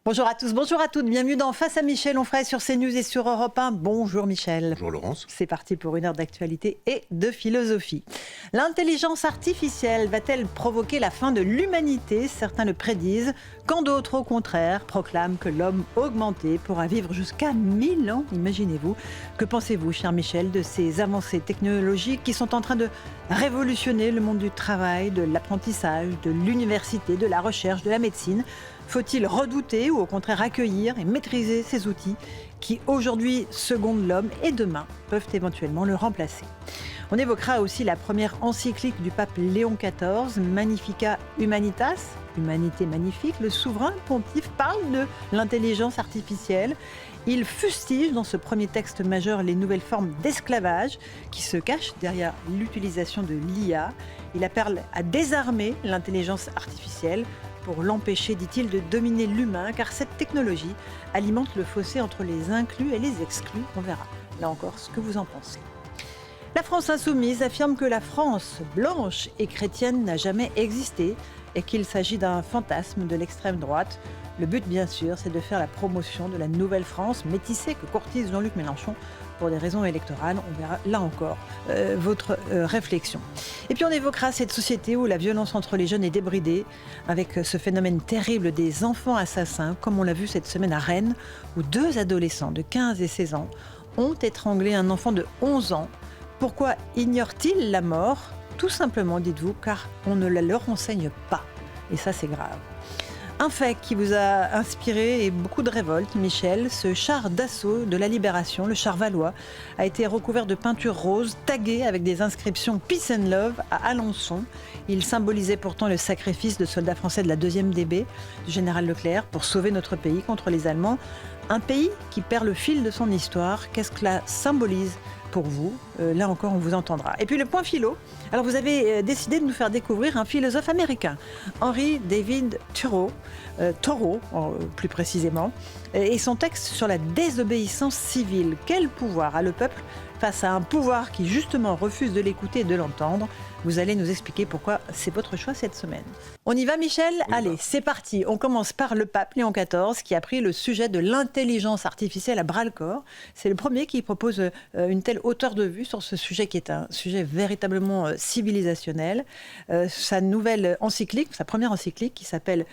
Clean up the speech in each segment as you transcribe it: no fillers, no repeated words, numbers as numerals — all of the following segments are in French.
Bonjour à tous, bonjour à toutes, bienvenue dans Face à Michel Onfray sur CNews et sur Europe 1. Bonjour Michel. Bonjour Laurence. C'est parti pour une heure d'actualité et de philosophie. L'intelligence artificielle va-t-elle provoquer la fin de l'humanité? Certains le prédisent, quand d'autres au contraire proclament que l'homme augmenté pourra vivre jusqu'à 1000 ans, imaginez-vous. Que pensez-vous, cher Michel, de ces avancées technologiques qui sont en train de révolutionner le monde du travail, de l'apprentissage, de l'université, de la recherche, de la médecine? Faut-il redouter ou au contraire accueillir et maîtriser ces outils qui aujourd'hui secondent l'homme et demain peuvent éventuellement le remplacer? On évoquera aussi la première encyclique du pape Léon XIV, Magnificat Humanitas, Humanité magnifique. Le souverain pontife parle de l'intelligence artificielle. Il fustige dans ce premier texte majeur les nouvelles formes d'esclavage qui se cachent derrière l'utilisation de l'IA. Il appelle à désarmer l'intelligence artificielle pour l'empêcher, dit-il, de dominer l'humain, car cette technologie alimente le fossé entre les inclus et les exclus. On verra, là encore, ce que vous en pensez. La France insoumise affirme que la France blanche et chrétienne n'a jamais existé et qu'il s'agit d'un fantasme de l'extrême droite. Le but, bien sûr, c'est de faire la promotion de la nouvelle France métissée que courtise Jean-Luc Mélenchon pour des raisons électorales. On verra là encore votre réflexion. Et puis on évoquera cette société où la violence entre les jeunes est débridée, avec ce phénomène terrible des enfants assassins, comme on l'a vu cette semaine à Rennes, où 2 adolescents de 15 et 16 ans ont étranglé un enfant de 11 ans. Pourquoi ignorent-ils la mort? Tout simplement, dites-vous, car on ne la leur enseigne pas. Et ça, c'est grave. Un fait qui vous a inspiré et beaucoup de révolte, Michel, ce char d'assaut de la Libération, le char valois, a été recouvert de peinture rose, tagué avec des inscriptions « Peace and Love » à Alençon. Il symbolisait pourtant le sacrifice de soldats français de la 2e DB, du général Leclerc, pour sauver notre pays contre les Allemands. Un pays qui perd le fil de son histoire. Qu'est-ce que cela symbolise pour vous? Là encore, on vous entendra. Et puis le point philo. Alors vous avez décidé de nous faire découvrir un philosophe américain, Henry David Thoreau, plus précisément, et son texte sur la désobéissance civile. Quel pouvoir a le peuple face à un pouvoir qui justement refuse de l'écouter et de l'entendre? Vous allez nous expliquer pourquoi c'est votre choix cette semaine. On y va, Michel? Allez, c'est parti. On commence par le pape Léon XIV qui a pris le sujet de l'intelligence artificielle à bras-le-corps. C'est le premier qui propose une telle hauteur de vue sur ce sujet qui est un sujet véritablement civilisationnel. Sa nouvelle encyclique, sa première encyclique qui s'appelle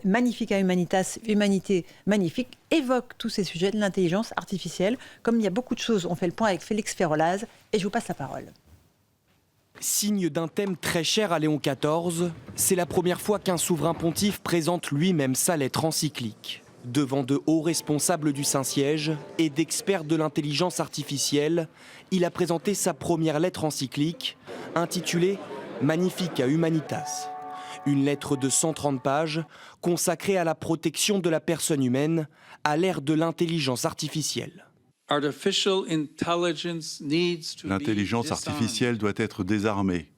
Magnificat Humanitas, Humanité magnifique, évoque tous ces sujets de l'intelligence artificielle. Comme il y a beaucoup de choses, on fait le point avec Félix Ferrolaz et je vous passe la parole. Signe d'un thème très cher à Léon XIV, c'est la première fois qu'un souverain pontife présente lui-même sa lettre encyclique. Devant de hauts responsables du Saint-Siège et d'experts de l'intelligence artificielle, il a présenté sa première lettre encyclique, intitulée Magnificat Humanitas. Une lettre de 130 pages consacrée à la protection de la personne humaine à l'ère de l'intelligence artificielle. L'intelligence artificielle doit être désarmée.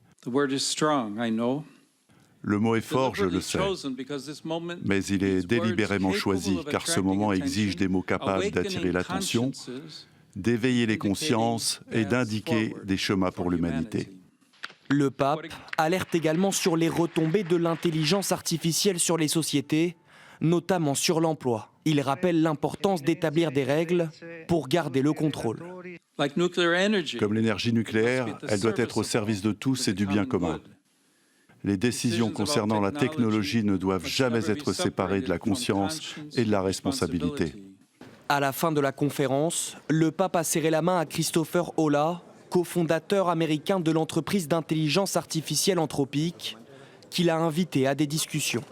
Le mot est fort, je le sais, mais il est délibérément choisi car ce moment exige des mots capables d'attirer l'attention, d'éveiller les consciences et d'indiquer des chemins pour l'humanité. Le pape alerte également sur les retombées de l'intelligence artificielle sur les sociétés, notamment sur l'emploi. Il rappelle l'importance d'établir des règles pour garder le contrôle. Comme l'énergie nucléaire, elle doit être au service de tous et du bien commun. Les décisions concernant la technologie ne doivent jamais être séparées de la conscience et de la responsabilité. À la fin de la conférence, le pape a serré la main à Christopher Holla, cofondateur américain de l'entreprise d'intelligence artificielle Anthropic, qu'il a invité à des discussions.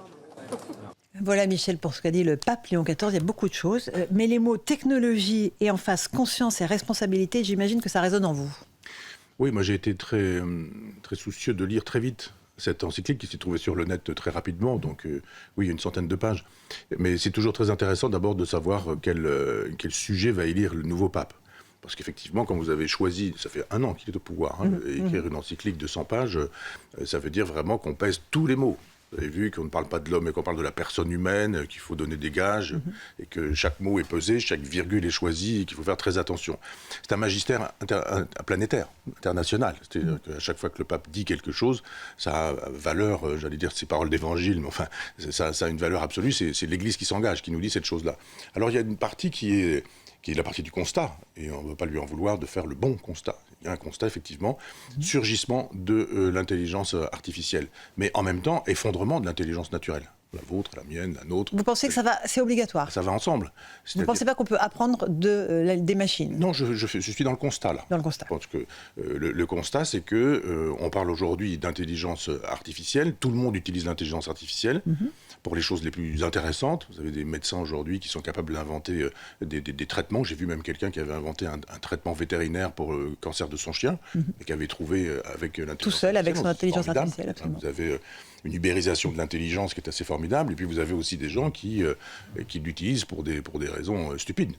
Voilà Michel pour ce qu'a dit le pape Léon XIV, il y a beaucoup de choses, mais les mots technologie et en face conscience et responsabilité, j'imagine que ça résonne en vous. Oui, moi j'ai été très soucieux de lire très vite cette encyclique qui s'est trouvée sur le net très rapidement, donc oui, une centaine de pages. Mais c'est toujours très intéressant d'abord de savoir quel sujet va élire le nouveau pape. Parce qu'effectivement, quand vous avez choisi, ça fait 1 an qu'il est au pouvoir, écrire une encyclique de 100 pages, ça veut dire vraiment qu'on pèse tous les mots. Vous avez vu qu'on ne parle pas de l'homme, mais qu'on parle de la personne humaine, qu'il faut donner des gages, et que chaque mot est pesé, chaque virgule est choisie, et qu'il faut faire très attention. C'est un magistère planétaire, international. C'est-à-dire qu'à chaque fois que le pape dit quelque chose, ça a valeur, j'allais dire, c'est paroles d'évangile, mais enfin, ça a une valeur absolue, c'est l'Église qui s'engage, qui nous dit cette chose-là. Alors il y a une partie qui est la partie du constat, et on ne veut pas lui en vouloir de faire le bon constat. Il y a un constat, effectivement, surgissement de l'intelligence artificielle, mais en même temps, effondrement de l'intelligence naturelle. La vôtre, la mienne, la nôtre. Vous pensez que c'est obligatoire? Ça va ensemble. Vous ne pensez pas qu'on peut apprendre des machines? Non, je suis dans le constat, là. Dans le constat. Je pense que le constat, c'est que on parle aujourd'hui d'intelligence artificielle. Tout le monde utilise l'intelligence artificielle pour les choses les plus intéressantes. Vous avez des médecins aujourd'hui qui sont capables d'inventer des traitements. J'ai vu même quelqu'un qui avait inventé un traitement vétérinaire pour le cancer de son chien, et qui avait trouvé avec l'intelligence tout seul, avec son intelligence formidable. artificielle, absolument. Vous avez une ubérisation de l'intelligence qui est assez formidable, et puis vous avez aussi des gens qui l'utilisent pour des raisons stupides.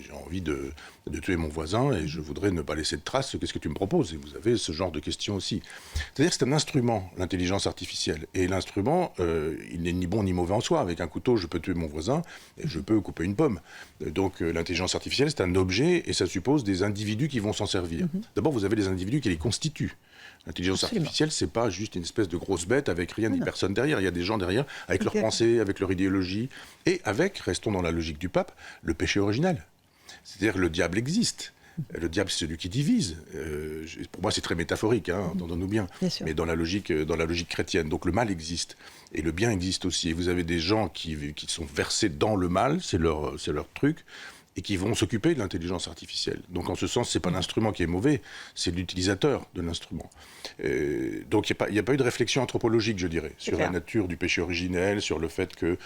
J'ai envie de tuer mon voisin et je voudrais ne pas laisser de traces, qu'est-ce que tu me proposes? Et vous avez ce genre de questions aussi. C'est-à-dire que c'est un instrument, l'intelligence artificielle, et l'instrument, il n'est ni bon ni mauvais en soi. Avec un couteau, je peux tuer mon voisin, et je peux couper une pomme. Donc l'intelligence artificielle, c'est un objet, et ça suppose des individus qui vont s'en servir. D'abord, vous avez des individus qui les constituent. L'intelligence artificielle, c'est pas juste une espèce de grosse bête avec rien ni personne derrière. Il y a des gens derrière, avec leurs pensées, avec leur idéologie, et avec, restons dans la logique du pape, le péché originel. C'est-à-dire que le diable existe. Le diable, c'est celui qui divise. Pour moi, c'est très métaphorique, entendons-nous bien. Mais dans la logique chrétienne. Donc le mal existe. Et le bien existe aussi. Et vous avez des gens qui sont versés dans le mal, c'est leur truc, et qui vont s'occuper de l'intelligence artificielle. Donc en ce sens, c'est pas l'instrument qui est mauvais, c'est l'utilisateur de l'instrument. Donc il n'y a pas eu de réflexion anthropologique, je dirais, sur la nature du péché originel, sur le fait que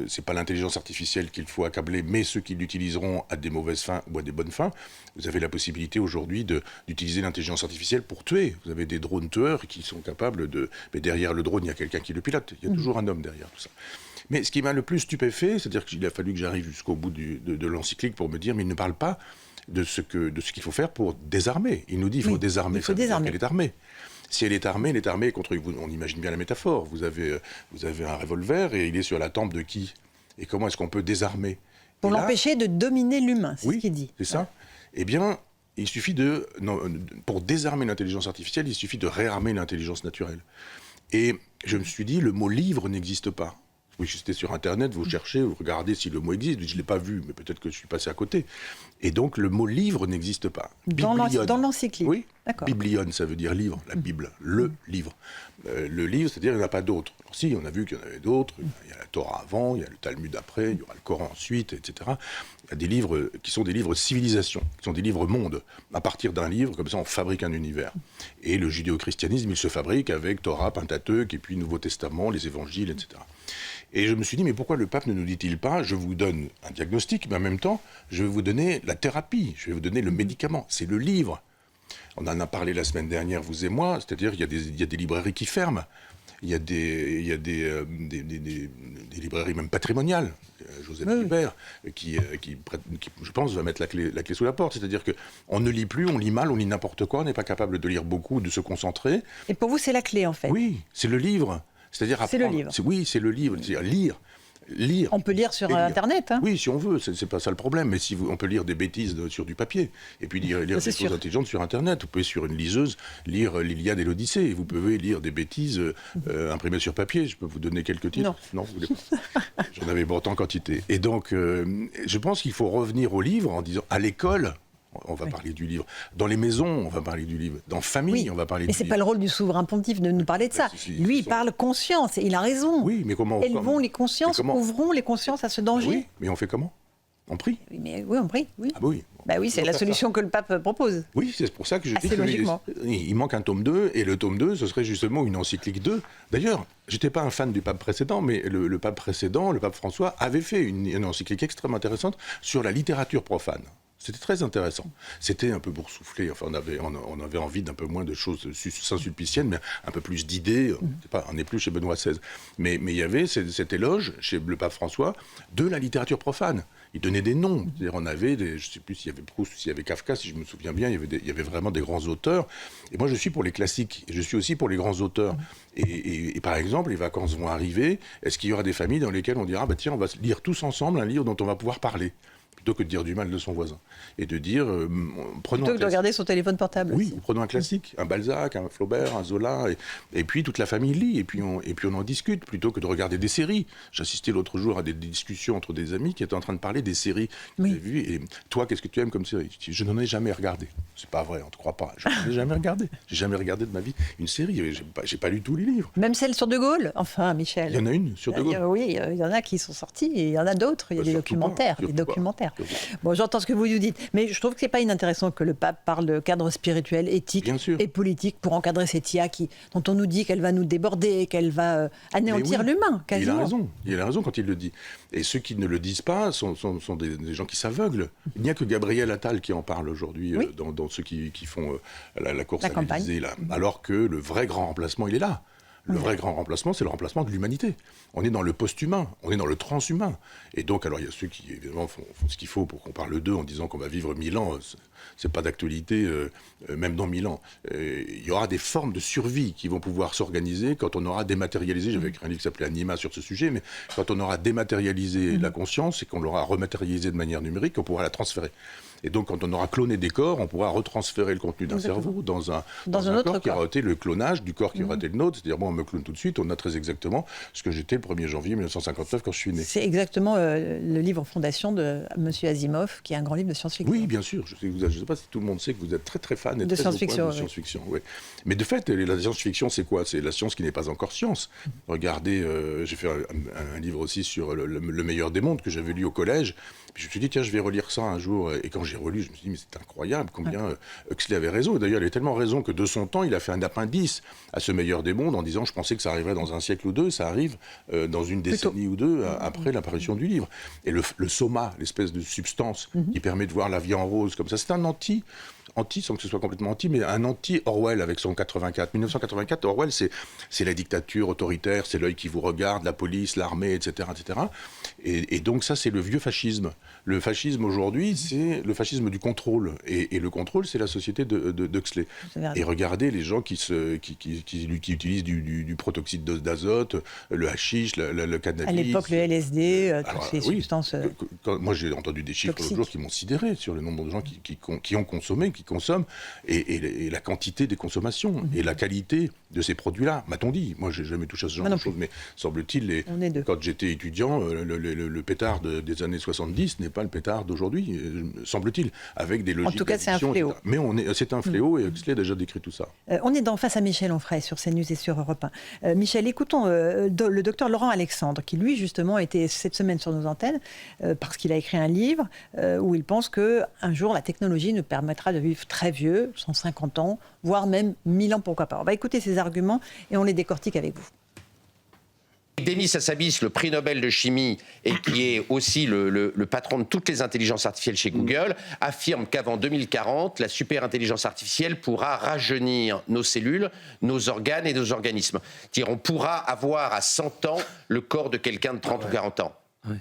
c'est pas l'intelligence artificielle qu'il faut accabler, mais ceux qui l'utiliseront à des mauvaises fins ou à des bonnes fins. Vous avez la possibilité aujourd'hui d'utiliser l'intelligence artificielle pour tuer. Vous avez des drones tueurs qui sont capables de... Mais derrière le drone, il y a quelqu'un qui le pilote. Il y a toujours un homme derrière tout ça. Mais ce qui m'a le plus stupéfait, c'est-à-dire qu'il a fallu que j'arrive jusqu'au bout de l'encyclique pour me dire, mais il ne parle pas de ce qu'il faut faire pour désarmer. Il nous dit qu'il faut désarmer. Il faut désarmer. Elle est armée. Si elle est armée contre... On imagine bien la métaphore. Vous avez un revolver et il est sur la tempe de qui? Et comment est-ce qu'on peut désarmer? Pour l'empêcher de dominer l'humain, c'est ce qu'il dit. C'est ça. Eh bien, il suffit pour désarmer l'intelligence artificielle, il suffit de réarmer l'intelligence naturelle. Et je me suis dit, le mot livre n'existe pas. Oui, j'étais sur Internet, vous cherchez, vous regardez si le mot existe. Je ne l'ai pas vu, mais peut-être que je suis passé à côté. Et donc, le mot livre n'existe pas. Dans l'encyclique. Oui. Biblion, ça veut dire livre, la Bible, le livre. Le livre, c'est-à-dire qu'il n'y en a pas d'autres. Alors, si, on a vu qu'il y en avait d'autres. Il y a la Torah avant, il y a le Talmud après, il y aura le Coran ensuite, etc. Il y a des livres qui sont des livres civilisation, qui sont des livres monde. À partir d'un livre, comme ça, on fabrique un univers. Et le judéo-christianisme, il se fabrique avec Torah, Pentateuque, et puis Nouveau Testament, les évangiles, etc. Et je me suis dit, mais pourquoi le pape ne nous dit-il pas, je vous donne un diagnostic, mais en même temps, je vais vous donner la thérapie, je vais vous donner le médicament, c'est le livre. On en a parlé la semaine dernière, vous et moi, c'est-à-dire qu'il y a des librairies qui ferment, il y a des librairies même patrimoniales. Joseph Guibert, qui, je pense, va mettre la clé sous la porte. C'est-à-dire qu'on ne lit plus, on lit mal, on lit n'importe quoi, on n'est pas capable de lire beaucoup, de se concentrer. Et pour vous, c'est la clé, en fait. Oui, c'est le livre. C'est-à-dire apprendre. C'est le livre. Oui, c'est le livre. C'est lire. On peut lire sur Internet. Oui, si on veut, c'est pas ça le problème. Mais on peut lire des bêtises sur du papier. Et puis lire des choses intelligentes sur Internet. Vous pouvez, sur une liseuse, lire l'Iliade et l'Odyssée. Et vous pouvez lire des bêtises imprimées sur papier. Je peux vous donner quelques titres. Non, vous voulez pas. J'en avais pourtant quantité. Et donc, je pense qu'il faut revenir au livre en disant, à l'école, on va parler du livre. Dans les maisons, on va parler du livre. Dans famille, on va parler du livre. Mais c'est pas le rôle du souverain pontife de nous parler de ça. Lui, il parle conscience, et il a raison. Oui, mais comment élevons les consciences, ouvrons les consciences à ce danger. Oui, mais on fait comment? On prie. Oui, on prie. Oui. Ah oui. Bah oui, c'est la solution que le pape propose. Oui, c'est pour ça que je dis qu'il manque un tome 2, et le tome 2, ce serait justement une encyclique 2. D'ailleurs, j'étais pas un fan du pape précédent, mais le pape précédent, le pape François, avait fait une encyclique extrêmement intéressante sur la littérature profane. C'était très intéressant. C'était un peu boursouflé. Enfin, on avait envie d'un peu moins de choses Saint-Sulpiciennes, mais un peu plus d'idées. On n'est plus chez Benoît XVI. Mais il y avait cet éloge chez le pape François de la littérature profane. Il donnait des noms. C'est-à-dire, on avait je ne sais plus s'il y avait Proust ou s'il y avait Kafka, si je me souviens bien, il y avait vraiment des grands auteurs. Et moi, je suis pour les classiques. Et je suis aussi pour les grands auteurs. Et par exemple, les vacances vont arriver. Est-ce qu'il y aura des familles dans lesquelles on dira, tiens, on va lire tous ensemble un livre dont on va pouvoir parler, plutôt que de dire du mal de son voisin. Et de dire, prenons plutôt que de regarder son téléphone portable. Oui, prenons un classique, un Balzac, un Flaubert, un Zola, et puis toute la famille lit, et puis on en discute, plutôt que de regarder des séries. J'assistais l'autre jour à des discussions entre des amis qui étaient en train de parler des séries qu'ils avaient vues, et toi, qu'est-ce que tu aimes comme série ? Je n'en ai jamais regardé. C'est pas vrai, on ne te croit pas. Je n'en ai jamais regardé. J'ai jamais regardé de ma vie une série, j'ai pas lu tous les livres. Même celle sur De Gaulle ? Enfin, Michel. Il y en a une sur De Gaulle. Oui, il y en a qui sont sortis, et il y en a d'autres. Il y a des documentaires. Bon, j'entends ce que vous nous dites, mais je trouve que c'est pas inintéressant que le pape parle de cadre spirituel, éthique et politique pour encadrer cette IA dont on nous dit qu'elle va nous déborder, qu'elle va anéantir l'humain, quasiment. Il a raison quand il le dit. Et ceux qui ne le disent pas sont des gens qui s'aveuglent. Il n'y a que Gabriel Attal qui en parle aujourd'hui dans ceux qui font la course à l'Élysée, là. Alors que le vrai grand remplacement, il est là. Le vrai grand remplacement, c'est le remplacement de l'humanité. On est dans le post-humain, on est dans le transhumain. Et donc, alors, il y a ceux qui, évidemment, font ce qu'il faut pour qu'on parle d'eux en disant qu'on va vivre 1000 ans. C'est pas d'actualité, même dans 1000 ans. Il y aura des formes de survie qui vont pouvoir s'organiser quand on aura dématérialisé. J'avais écrit un livre qui s'appelait Anima sur ce sujet, mais quand on aura dématérialisé la conscience et qu'on l'aura rematérialisée de manière numérique, on pourra la transférer. Et donc, quand on aura cloné des corps, on pourra retransférer le contenu d'un cerveau dans un autre corps qui aura été le clonage du corps qui aura été le nôtre. C'est-à-dire, on me clone tout de suite, on a très exactement ce que j'étais le 1er janvier 1959 quand je suis né. C'est exactement le livre fondation de M. Asimov, qui est un grand livre de science-fiction. Oui, bien sûr. Je ne sais pas si tout le monde sait que vous êtes très très fan et de science-fiction. De science-fiction, oui. Mais de fait, la science-fiction, c'est quoi ? C'est la science qui n'est pas encore science. Regardez, j'ai fait un livre aussi sur le meilleur des mondes que j'avais lu au collège. Puis je me suis dit, tiens, je vais relire ça un jour. Et quand j'ai relu, je me suis dit, mais c'est incroyable combien Huxley avait raison. Et d'ailleurs, il avait tellement raison que de son temps, il a fait un appendice à ce meilleur des mondes en disant, je pensais que ça arriverait dans un siècle ou deux, ça arrive dans une décennie ou deux après l'apparition du livre. Et le soma, l'espèce de substance qui permet de voir la vie en rose comme ça, c'est un anti, sans que ce soit complètement anti, mais un anti-Orwell avec son 84. 1984, Orwell, c'est la dictature autoritaire, c'est l'œil qui vous regarde, la police, l'armée, etc. etc. Et donc ça, c'est le vieux fascisme. Le fascisme aujourd'hui, c'est le fascisme du contrôle. Et le contrôle, c'est la société d'Huxley. Et regardez les gens qui utilisent du protoxyde d'azote, le hashish, le cannabis. À l'époque, le LSD, toutes ces substances. Moi, j'ai entendu des chiffres l'autre jour qui m'ont sidéré sur le nombre de gens qui ont consommé, qui consomment, et la quantité des consommations, et la qualité de ces produits-là, m'a-t-on dit. Moi, j'ai jamais touché à ce genre de choses, mais semble-t-il, quand j'étais étudiant, le pétard des années 70 n'est pas le pétard d'aujourd'hui, semble-t-il, avec des logiques. En tout cas, c'est un fléau. Mais c'est un fléau, et Huxley a déjà décrit tout ça. On est face à Michel Onfray sur CNews et sur Europe 1. Michel, écoutons le docteur Laurent Alexandre, qui lui, justement, était cette semaine sur nos antennes, parce qu'il a écrit un livre où il pense qu'un jour, la technologie nous permettra de vivre très vieux, 150 ans, voire même 1000 ans, pourquoi pas. On va écouter ces arguments et on les décortique avec vous. Demis Hassabis, le prix Nobel de chimie et qui est aussi le patron de toutes les intelligences artificielles chez Google, affirme qu'avant 2040, la super intelligence artificielle pourra rajeunir nos cellules, nos organes et nos organismes. C'est-à-dire, on pourra avoir à 100 ans le corps de quelqu'un de 30 ou 40 ans. Ouais.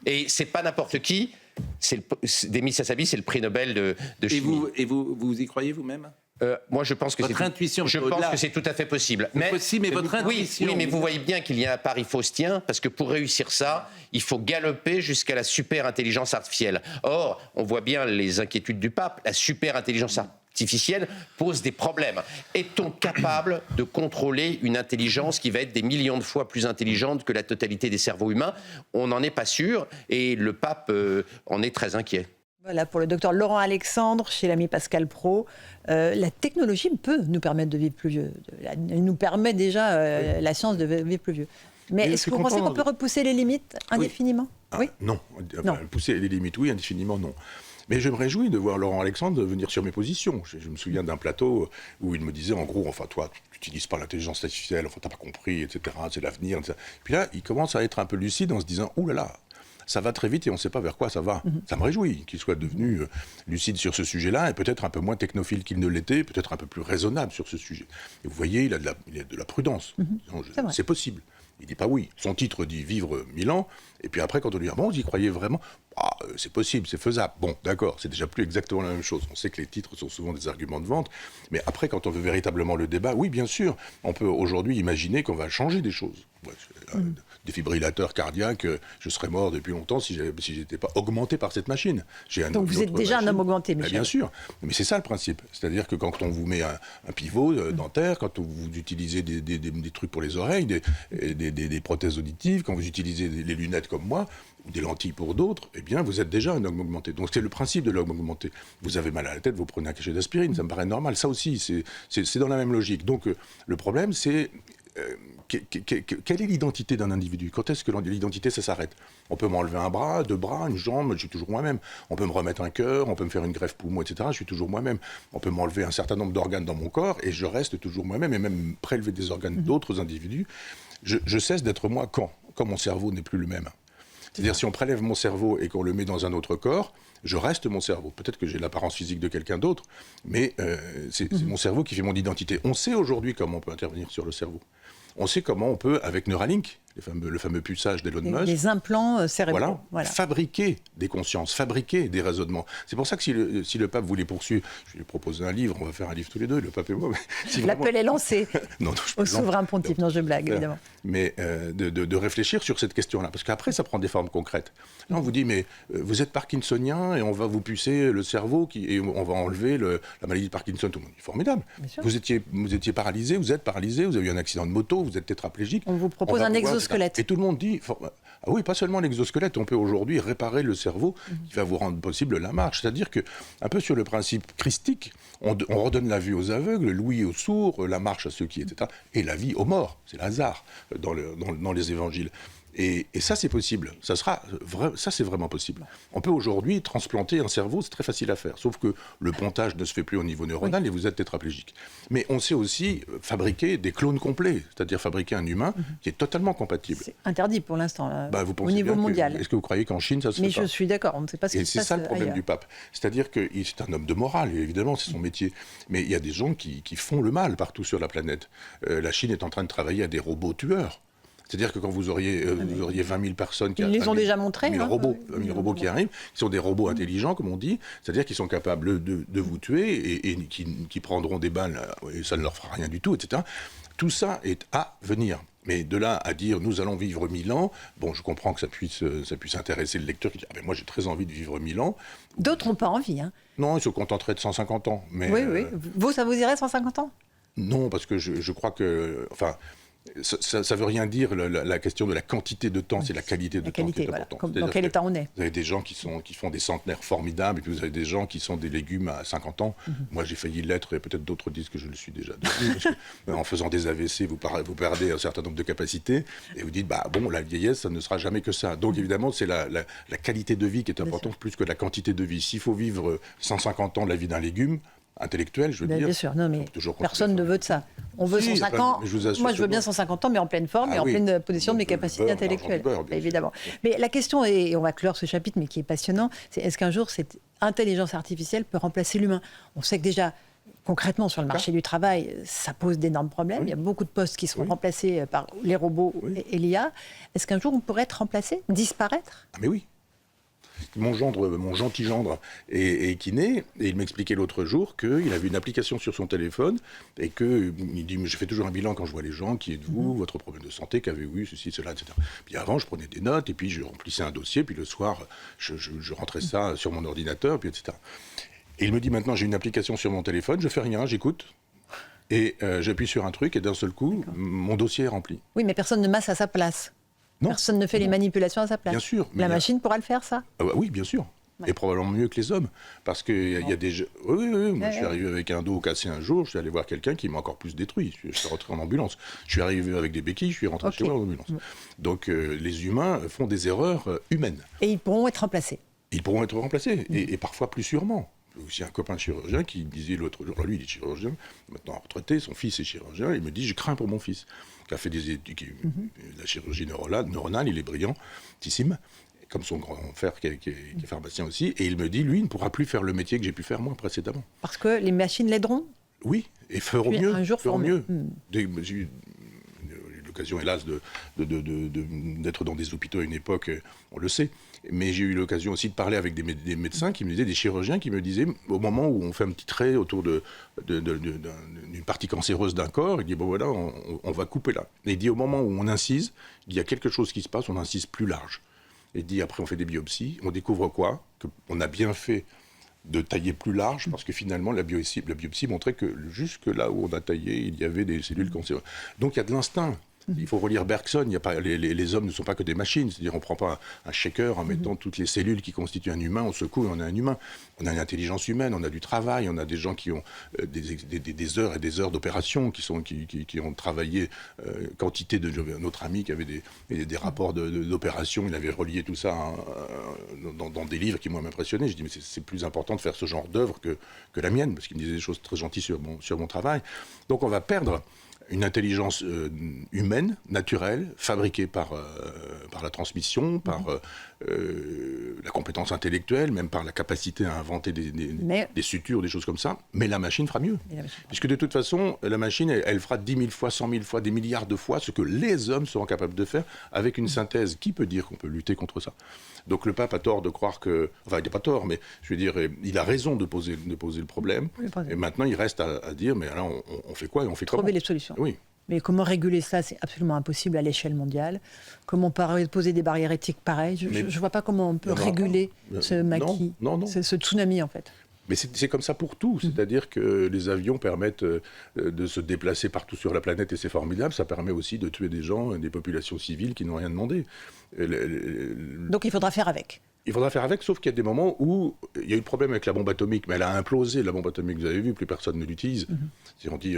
Et c'est pas n'importe qui. Demis Hassabis, c'est le prix Nobel de chimie. Et vous y croyez vous-même ? Moi, je pense que votre intuition, je pense que c'est tout à fait possible. Mais votre intuition. Oui, mais vous voyez bien qu'il y a un pari faustien, parce que pour réussir ça, il faut galoper jusqu'à la super intelligence artificielle. Or, on voit bien les inquiétudes du pape. La super intelligence artificielle pose des problèmes. Est-on capable de contrôler une intelligence qui va être des millions de fois plus intelligente que la totalité des cerveaux humains ? On n'en est pas sûr, et le pape en est très inquiet. Voilà, pour le docteur Laurent Alexandre, chez l'ami Pascal Praud, la technologie peut nous permettre de vivre plus vieux. Elle nous permet déjà, la science, de vivre plus vieux. Mais est-ce que vous pensez qu'on peut repousser les limites indéfiniment ? Oui. Non. Pousser les limites, oui, indéfiniment, non. Mais je me réjouis de voir Laurent Alexandre venir sur mes positions. Je me souviens d'un plateau où il me disait, en gros, enfin, toi, tu n'utilises pas l'intelligence artificielle, enfin, t'as pas compris, etc., c'est l'avenir, etc. Puis là, il commence à être un peu lucide en se disant, ouh là là, ça va très vite et on ne sait pas vers quoi ça va. Ça me réjouit qu'il soit devenu lucide sur ce sujet-là et peut-être un peu moins technophile qu'il ne l'était, peut-être un peu plus raisonnable sur ce sujet. Et vous voyez, il a de la prudence. C'est possible. Il ne dit pas oui. Son titre dit « Vivre 1000 ans ». Et puis après, quand on lui dit « Bon, vous y croyez vraiment ?» C'est possible, c'est faisable. Bon, d'accord, c'est déjà plus exactement la même chose. On sait que les titres sont souvent des arguments de vente. Mais après, quand on veut véritablement le débat, oui, bien sûr, on peut aujourd'hui imaginer qu'on va changer des choses. Défibrillateur cardiaque, je serais mort depuis longtemps si j'étais pas augmenté par cette machine. Donc vous êtes déjà un homme augmenté, Michel. Bien sûr, mais c'est ça le principe. C'est-à-dire que quand on vous met un pivot dentaire, quand vous utilisez des trucs pour les oreilles, des prothèses auditives, quand vous utilisez les lunettes comme moi, ou des lentilles pour d'autres, eh bien vous êtes déjà un homme augmenté. Donc c'est le principe de l'homme augmenté. Vous avez mal à la tête, vous prenez un cachet d'aspirine, ça me paraît normal. Ça aussi, c'est dans la même logique. Donc le problème, c'est... quelle est l'identité d'un individu? Quand est-ce que l'identité, ça s'arrête? On peut m'enlever un bras, 2 bras, une jambe, je suis toujours moi-même. On peut me remettre un cœur, on peut me faire une greffe poumon, etc. Je suis toujours moi-même. On peut m'enlever un certain nombre d'organes dans mon corps et je reste toujours moi-même, et même prélever des organes d'autres individus. Je cesse d'être moi quand mon cerveau n'est plus le même. C'est-à-dire, si on prélève mon cerveau et qu'on le met dans un autre corps, je reste mon cerveau. Peut-être que j'ai l'apparence physique de quelqu'un d'autre, mais c'est mon cerveau qui fait mon identité. On sait aujourd'hui comment on peut intervenir sur le cerveau. On sait comment on peut, avec Neuralink, le fameux puçage d'Elon Musk, des implants cérébraux. Voilà, fabriquer des consciences, fabriquer des raisonnements. C'est pour ça que si le pape voulait poursuivre, je lui ai proposé un livre, on va faire un livre tous les deux, le pape et moi. Si L'appel est lancé au souverain pontife. Non, je blague, évidemment. Mais de réfléchir sur cette question-là, parce qu'après, ça prend des formes concrètes. Là, on vous dit, mais vous êtes parkinsonien et on va vous pucer le cerveau et on va enlever la maladie de Parkinson. Tout le monde dit, formidable. Vous étiez paralysé, vous êtes paralysé, vous avez eu un accident de moto, vous êtes tétraplégique. On vous propose un exosquelette. Et tout le monde dit, ah oui, pas seulement l'exosquelette, on peut aujourd'hui réparer le cerveau qui va vous rendre possible la marche. C'est-à-dire que, un peu sur le principe christique, on redonne la vue aux aveugles, l'ouïe aux sourds, la marche à ceux qui, etc. Et la vie aux morts. C'est Lazare dans les évangiles. Et ça, c'est possible. Ça, c'est vraiment possible. On peut aujourd'hui transplanter un cerveau, c'est très facile à faire. Sauf que le pontage ne se fait plus au niveau neuronal et vous êtes tétraplégique. Mais on sait aussi fabriquer des clones complets, c'est-à-dire fabriquer un humain qui est totalement compatible. C'est interdit pour l'instant, au niveau mondial. Est-ce que vous croyez qu'en Chine, ça se fait pas? Mais je suis d'accord, on ne sait pas ce qui se passe. Et c'est ça le problème ailleurs. du pape. C'est-à-dire que c'est un homme de morale, et évidemment, c'est son métier. Mais il y a des gens qui font le mal partout sur la planète. La Chine est en train de travailler à des robots tueurs. C'est-à-dire que quand vous auriez 20 000 personnes qui Ils les ont déjà montrés. 1000 robots qui arrivent, qui sont des robots intelligents, comme on dit, c'est-à-dire qu'ils sont capables de vous tuer et qui prendront des balles, et ça ne leur fera rien du tout, etc. Tout ça est à venir. Mais de là à dire nous allons vivre 1000 ans, bon, je comprends que ça puisse intéresser le lecteur qui dit moi j'ai très envie de vivre 1000 ans. D'autres n'ont pas envie. Non, ils se contenteraient de 150 ans. Mais, oui. Vous, ça vous irait 150 ans? Non, parce que je crois que... Ça ne veut rien dire, la question de la quantité de temps, c'est la qualité de temps qui est importante. Dans quel état on est? Vous avez des gens qui font des centenaires formidables, et puis vous avez des gens qui sont des légumes à 50 ans. Moi, j'ai failli l'être, et peut-être d'autres disent que je le suis déjà. En faisant des AVC, vous perdez un certain nombre de capacités, et vous dites, la vieillesse, ça ne sera jamais que ça. Donc, évidemment, c'est la qualité de vie qui est importante, plus que la quantité de vie. S'il faut vivre 150 ans la vie d'un légume, intellectuel, je veux dire. Bien sûr, non, mais personne ne veut de ça. On veut 150 ans. Moi, je veux bien 150 ans, mais en pleine forme et en pleine possession de mes capacités intellectuelles. Évidemment. Mais la question, et on va clore ce chapitre, mais qui est passionnant, c'est est-ce qu'un jour, cette intelligence artificielle peut remplacer l'humain? On sait que déjà, concrètement, sur le marché du travail, ça pose d'énormes problèmes. Il y a beaucoup de postes qui sont remplacés par les robots et l'IA. Est-ce qu'un jour, on pourrait être remplacé, disparaître? Ah mais oui. Mon gentil gendre est kiné, et il m'expliquait l'autre jour qu'il avait une application sur son téléphone et qu'il dit, je fais toujours un bilan quand je vois les gens, qui êtes-vous, votre problème de santé, qu'avez-vous eu, ceci, cela, etc. Puis avant, je prenais des notes, et puis je remplissais un dossier, puis le soir, je rentrais ça sur mon ordinateur, puis etc. Et il me dit, maintenant, j'ai une application sur mon téléphone, je fais rien, j'écoute, et j'appuie sur un truc, et d'un seul coup, mon dossier est rempli. Oui, mais personne ne masse à sa place. Non. Personne ne fait les manipulations à sa place. Bien sûr. La machine pourra le faire, ça? Oui, bien sûr. Ouais. Et probablement mieux que les hommes. Parce qu'il y a des... Oui. Moi, je suis arrivé avec un dos cassé un jour, je suis allé voir quelqu'un qui m'a encore plus détruit. Je suis rentré en ambulance. Je suis arrivé avec des béquilles, je suis rentré chez moi en ambulance. Donc, les humains font des erreurs humaines. Et ils pourront être remplacés. Ils pourront être remplacés, et parfois plus sûrement. Aussi un copain chirurgien qui me disait l'autre jour, lui il est chirurgien, maintenant retraité, son fils est chirurgien, il me dit, je crains pour mon fils, qui a fait des études, la chirurgie neuronale, il est brillantissime, comme son grand frère qui est pharmacien aussi, et il me dit, lui, il ne pourra plus faire le métier que j'ai pu faire moi précédemment. Parce que les machines l'aideront ? Oui, et feront Puis mieux. un jour feront mieux. J'ai eu l'occasion, hélas, d'être dans des hôpitaux à une époque, on le sait, mais j'ai eu l'occasion aussi de parler avec des médecins qui me disaient, des chirurgiens qui me disaient, au moment où on fait un petit trait autour d'une partie cancéreuse d'un corps, il dit, bon voilà, on va couper là. Et il dit, au moment où on incise, il y a quelque chose qui se passe, on incise plus large. Et il dit, après on fait des biopsies, on découvre quoi ? Qu'on a bien fait de tailler plus large, parce que finalement la biopsie montrait que jusque là où on a taillé, il y avait des cellules cancéreuses. Donc il y a de l'instinct. Il faut relire Bergson, il y a pas, les hommes ne sont pas que des machines, c'est-à-dire on ne prend pas un shaker en mettant toutes les cellules qui constituent un humain, on secoue et on a un humain. On a une intelligence humaine, on a du travail, on a des gens qui ont des heures et des heures d'opération, qui ont travaillé quantité de... Notre ami qui avait des rapports d'opération, il avait relié tout ça dans des livres qui m'ont impressionné. Je dis mais c'est plus important de faire ce genre d'œuvre que la mienne, parce qu'il me disait des choses très gentilles sur mon travail. Donc on va perdre une intelligence humaine, naturelle, fabriquée par la transmission, par la compétence intellectuelle, même par la capacité à inventer des sutures, des choses comme ça. Mais la machine fera mieux. Puisque de toute façon, la machine, elle fera 10 000 fois, 100 000 fois, des milliards de fois ce que les hommes seront capables de faire avec une synthèse. Qui peut dire qu'on peut lutter contre ça ? Donc le pape a tort de croire que... Enfin, il n'a pas tort, mais je veux dire, il a raison de poser le problème. Et maintenant, il reste à dire, mais alors, on fait quoi et on fait comment ? Trouver les solutions. Oui. Mais comment réguler ça ? C'est absolument impossible à l'échelle mondiale. Comment on peut poser des barrières éthiques pareilles ? Je ne vois pas comment on peut réguler ce maquis, ce tsunami en fait. Mais c'est comme ça pour tout, c'est-à-dire que les avions permettent de se déplacer partout sur la planète et c'est formidable, ça permet aussi de tuer des gens, des populations civiles qui n'ont rien demandé. Donc il faudra faire avec. Il faudra faire avec, sauf qu'il y a des moments où il y a eu le problème avec la bombe atomique, mais elle a implosé, la bombe atomique, vous avez vu, plus personne ne l'utilise. Si on dit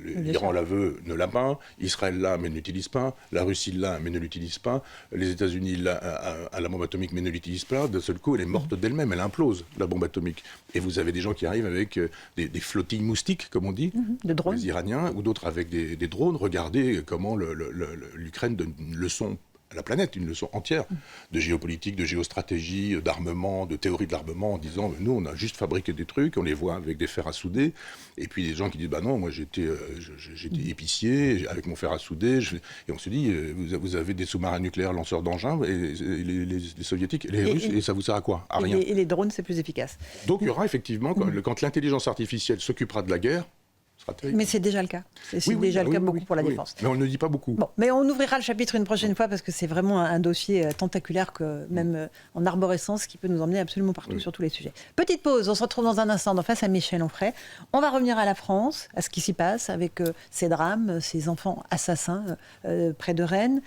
l'Iran la veut, ne l'a pas, Israël l'a, mais ne l'utilise pas, la Russie l'a, mais ne l'utilise pas, les États-Unis l'a à la bombe atomique, mais ne l'utilise pas, d'un seul coup, elle est morte d'elle-même, elle implose, la bombe atomique. Et vous avez des gens qui arrivent avec des flottilles moustiques, comme on dit, de drones. Les Iraniens, ou d'autres avec des drones. Regardez comment l'Ukraine donne une leçon à la planète, une leçon entière de géopolitique, de géostratégie, d'armement, de théorie de l'armement, en disant nous on a juste fabriqué des trucs, on les voit avec des fers à souder, et puis des gens qui disent bah non, moi j'étais épicier avec mon fer à souder, et on se dit vous avez des sous-marins nucléaires lanceurs d'engins, et les soviétiques, les Russes, et ça vous sert à quoi ? À rien. Et les drones c'est plus efficace. Donc il y aura effectivement, quand l'intelligence artificielle s'occupera de la guerre, mais c'est déjà le cas. C'est déjà le cas beaucoup pour la défense. Mais on ne dit pas beaucoup. Bon, mais on ouvrira le chapitre une prochaine fois parce que c'est vraiment un dossier tentaculaire que même en arborescence qui peut nous emmener absolument partout sur tous les sujets. Petite pause, on se retrouve dans un instant Face à Michel Onfray. On va revenir à la France, à ce qui s'y passe avec ces drames, ces enfants assassins près de Rennes,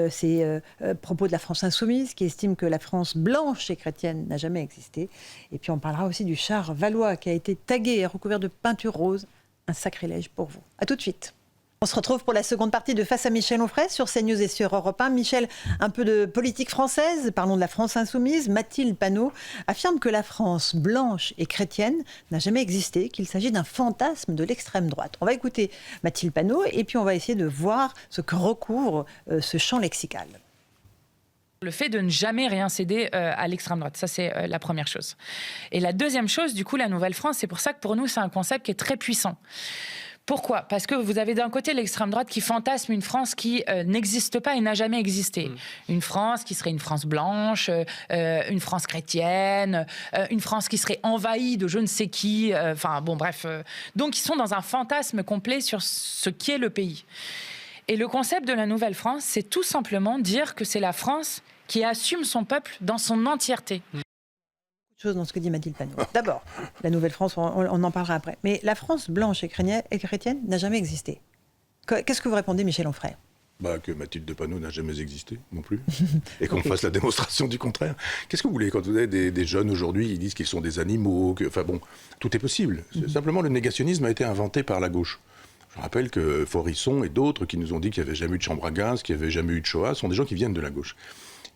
ces propos de la France insoumise qui estime que la France blanche et chrétienne n'a jamais existé. Et puis on parlera aussi du char Valois qui a été tagué et recouvert de peinture rose. Un sacrilège pour vous. À tout de suite. On se retrouve pour la seconde partie de Face à Michel Onfray sur CNews et sur Europe 1. Michel, un peu de politique française, parlons de la France insoumise. Mathilde Panot affirme que la France blanche et chrétienne n'a jamais existé, qu'il s'agit d'un fantasme de l'extrême droite. On va écouter Mathilde Panot et puis on va essayer de voir ce que recouvre ce champ lexical. Le fait de ne jamais rien céder à l'extrême droite, ça c'est la première chose. Et la deuxième chose, du coup, la Nouvelle-France, c'est pour ça que pour nous, c'est un concept qui est très puissant. Pourquoi ? Parce que vous avez d'un côté l'extrême droite qui fantasme une France qui n'existe pas et n'a jamais existé. Une France qui serait une France blanche, une France chrétienne, une France qui serait envahie de je ne sais qui, enfin bon bref. Donc ils sont dans un fantasme complet sur ce qu'est le pays. Et le concept de la Nouvelle-France, c'est tout simplement dire que c'est la France qui assume son peuple dans son entièreté. Chose dans ce que dit Mathilde Panot. D'abord, la Nouvelle-France, on en parlera après. Mais la France blanche et chrétienne n'a jamais existé. Qu'est-ce que vous répondez, Michel Onfray ? Que Mathilde Panot n'a jamais existé non plus. Et qu'on fasse la démonstration du contraire. Qu'est-ce que vous voulez quand vous avez des jeunes aujourd'hui, ils disent qu'ils sont des animaux, enfin bon, tout est possible. Simplement, le négationnisme a été inventé par la gauche. Je rappelle que Forisson et d'autres qui nous ont dit qu'il n'y avait jamais eu de chambre à gaz, qu'il n'y avait jamais eu de Shoah, sont des gens qui viennent de la gauche.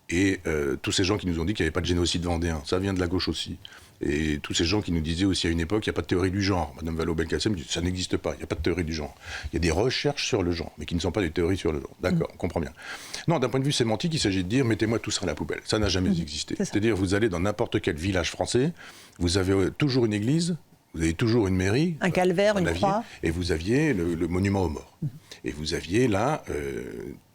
Et tous ces gens qui nous ont dit qu'il n'y avait pas de génocide vendéen, ça vient de la gauche aussi. Et tous ces gens qui nous disaient aussi à une époque, il n'y a pas de théorie du genre. Madame Vallaud-Belkacem dit, ça n'existe pas, il n'y a pas de théorie du genre. Il y a des recherches sur le genre, mais qui ne sont pas des théories sur le genre. D'accord, on comprend bien. Non, d'un point de vue sémantique, il s'agit de dire, mettez-moi tout ça à la poubelle. Ça n'a jamais existé. C'est-à-dire, vous allez dans n'importe quel village français, vous avez toujours une église, vous avez toujours une mairie. Un calvaire, une croix. Et vous aviez le monument aux morts. Et vous aviez là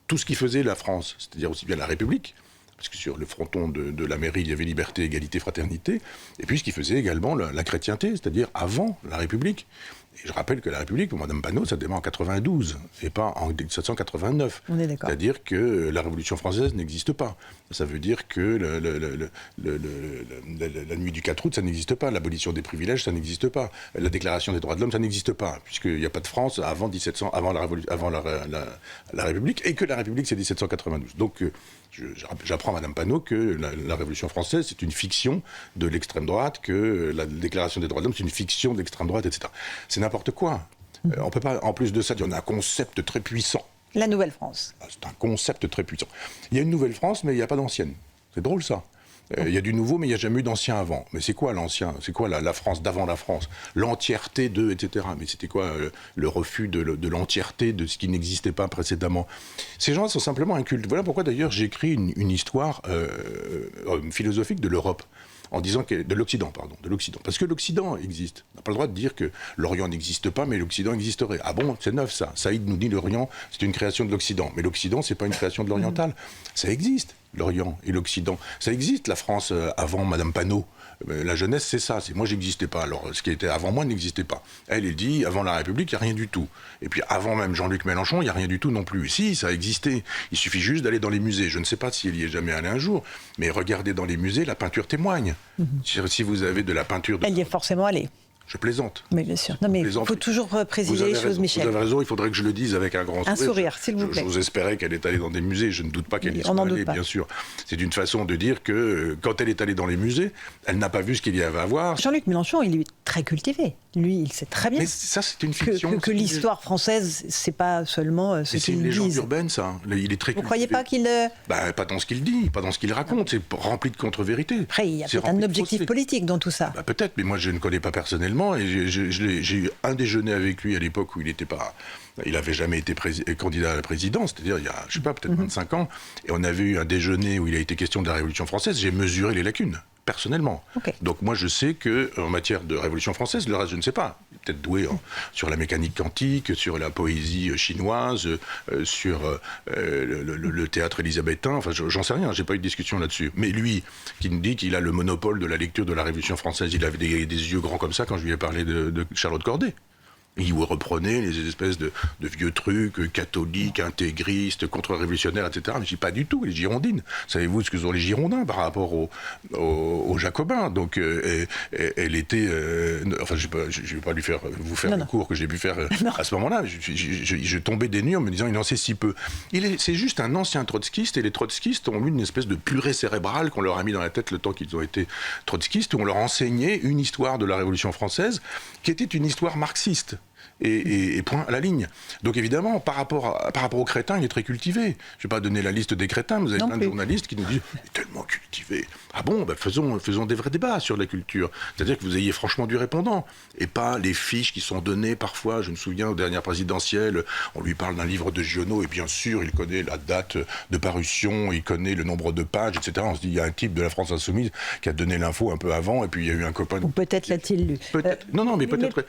tout ce qui faisait la France, c'est-à-dire aussi bien la République, parce que sur le fronton de la mairie, il y avait liberté, égalité, fraternité, et puis ce qui faisait également la chrétienté, c'est-à-dire avant la République. Et je rappelle que la République, pour Mme Panot, ça démarre en 92, et pas en 1789. On est d'accord. C'est-à-dire que la Révolution française n'existe pas. Ça veut dire que la nuit du 4 août, ça n'existe pas. L'abolition des privilèges, ça n'existe pas. La Déclaration des droits de l'homme, ça n'existe pas, puisqu'il n'y a pas de France avant la République, et que la République, c'est 1792. Donc, j'apprends à Mme Panot que la Révolution française, c'est une fiction de l'extrême droite, que la Déclaration des droits de l'homme, c'est une fiction de l'extrême droite, etc. C'est n'importe quoi. On peut pas, en plus de ça, dire on a un concept très puissant. La Nouvelle-France. C'est un concept très puissant. Il y a une Nouvelle-France, mais il n'y a pas d'ancienne. C'est drôle, ça. Il y a du nouveau, mais il n'y a jamais eu d'ancien avant. Mais c'est quoi l'ancien? C'est quoi la France d'avant la France? L'entièreté de, etc. Mais c'était quoi le refus de l'entièreté de ce qui n'existait pas précédemment? Ces gens sont simplement incultes. Voilà pourquoi, d'ailleurs, j'écris une histoire philosophique de l'Europe. En disant que de l'Occident. Parce que l'Occident existe. On n'a pas le droit de dire que l'Orient n'existe pas, mais l'Occident existerait. Ah bon, c'est neuf ça. Saïd nous dit l'Orient, c'est une création de l'Occident. Mais l'Occident, c'est pas une création de l'oriental. Ça existe, l'Orient et l'Occident. Ça existe, la France avant Madame Panot. La jeunesse, c'est ça. C'est moi, j'existais pas. Alors, ce qui était avant moi n'existait pas. Elle dit, avant la République, il n'y a rien du tout. Et puis, avant même Jean-Luc Mélenchon, il n'y a rien du tout non plus. Si, ça a existé. Il suffit juste d'aller dans les musées. Je ne sais pas s'il y est jamais allé un jour, mais regardez dans les musées, la peinture témoigne. Si vous avez de la peinture... Elle y est forcément allée. Je plaisante. Mais bien sûr. Non, mais il faut toujours préciser les choses, Michel. Vous avez raison, il faudrait que je le dise avec un grand sourire. Un sourire, s'il vous plaît. J'ose espérer qu'elle est allée dans des musées, je ne doute pas qu'elle y soit allée, bien sûr. C'est une façon de dire que quand elle est allée dans les musées, elle n'a pas vu ce qu'il y avait à voir. Jean-Luc Mélenchon, il est très cultivé. Lui, il sait très bien. Mais ça, c'est une fiction. Que l'histoire française, c'est pas seulement ce qu'il dit. C'est une légende urbaine, ça. Il est très cultivé. Vous croyez pas qu'il... Pas dans ce qu'il dit, pas dans ce qu'il raconte. C'est rempli de contre-vérités. Après, il y a peut-être un objectif politique dans tout ça. Peut-être, mais moi, je ne connais pas personnellement. Et j'ai eu un déjeuner avec lui à l'époque où il n'était pas... Il n'avait jamais été candidat à la présidence, c'est-à-dire il y a, je sais pas, peut-être 25 ans. Et on avait eu un déjeuner où il a été question de la Révolution française. J'ai mesuré les lacunes, personnellement. Okay. Donc moi, je sais qu'en matière de Révolution française, le reste, je ne sais pas. Il est peut-être doué sur la mécanique quantique, sur la poésie chinoise, sur le théâtre élisabétain. Enfin, j'en sais rien, j'ai pas eu de discussion là-dessus. Mais lui, qui nous dit qu'il a le monopole de la lecture de la Révolution française, il avait des yeux grands comme ça quand je lui ai parlé de Charlotte Corday. Il reprenait les espèces de vieux trucs catholiques, intégristes, contre-révolutionnaires, etc. Mais je dis pas du tout, les girondines. Savez-vous ce que sont les girondins par rapport aux jacobins? Donc, elle était... enfin, je vais pas vous faire le cours que j'ai pu faire à ce moment-là. Je tombais des nues en me disant, il en sait si peu. C'est juste un ancien trotskiste, et les trotskistes ont eu une espèce de purée cérébrale qu'on leur a mis dans la tête le temps qu'ils ont été trotskistes, où on leur enseignait une histoire de la Révolution française qui était une histoire marxiste. Et point à la ligne. Donc évidemment, par rapport aux crétins, il est très cultivé. Je ne vais pas donner la liste des crétins, mais vous avez plein de journalistes qui nous disent « il est tellement cultivé ». Ah bon, faisons des vrais débats sur la culture. C'est-à-dire que vous ayez franchement du répondant, et pas les fiches qui sont données parfois. Je me souviens, aux dernières présidentielles, on lui parle d'un livre de Giono, et bien sûr, il connaît la date de parution, il connaît le nombre de pages, etc. On se dit, il y a un type de la France Insoumise qui a donné l'info un peu avant, et puis il y a eu un copain... Ou peut-être l'a-t-il lu. Peut-être. Non, mais peut-être.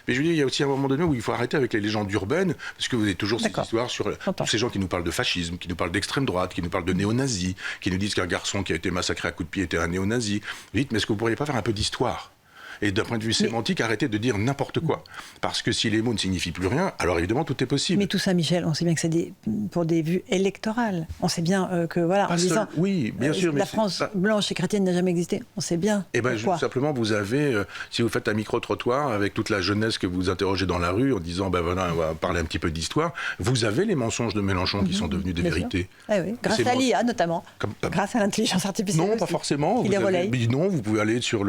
Mais je veux dire, il y a aussi un moment donné où il faut arrêter avec les légendes urbaines, parce que vous avez toujours cette histoire sur tous ces gens qui nous parlent de fascisme, qui nous parlent d'extrême droite, qui nous parlent de néo-nazis, qui nous disent qu'un garçon qui a été massacré à coups de pied était un néo-nazi. Vite, mais est-ce que vous ne pourriez pas faire un peu d'histoire ? Et d'un point de vue sémantique, arrêtez de dire n'importe quoi. Parce que si les mots ne signifient plus rien, alors évidemment, tout est possible. Mais tout ça, Michel, on sait bien que c'est pour des vues électorales. On sait bien que, voilà, en disant... Oui, bien sûr. La France blanche et chrétienne n'a jamais existé. On sait bien. Eh bien, simplement, vous avez... si vous faites un micro-trottoir avec toute la jeunesse que vous interrogez dans la rue en disant, ben voilà, on va parler un petit peu d'histoire, vous avez les mensonges de Mélenchon qui sont devenus des vérités. Ah oui. Grâce à l'IA, notamment. Grâce à l'intelligence artificielle. Non, pas forcément. Il les relaye. Non, vous pouvez aller sur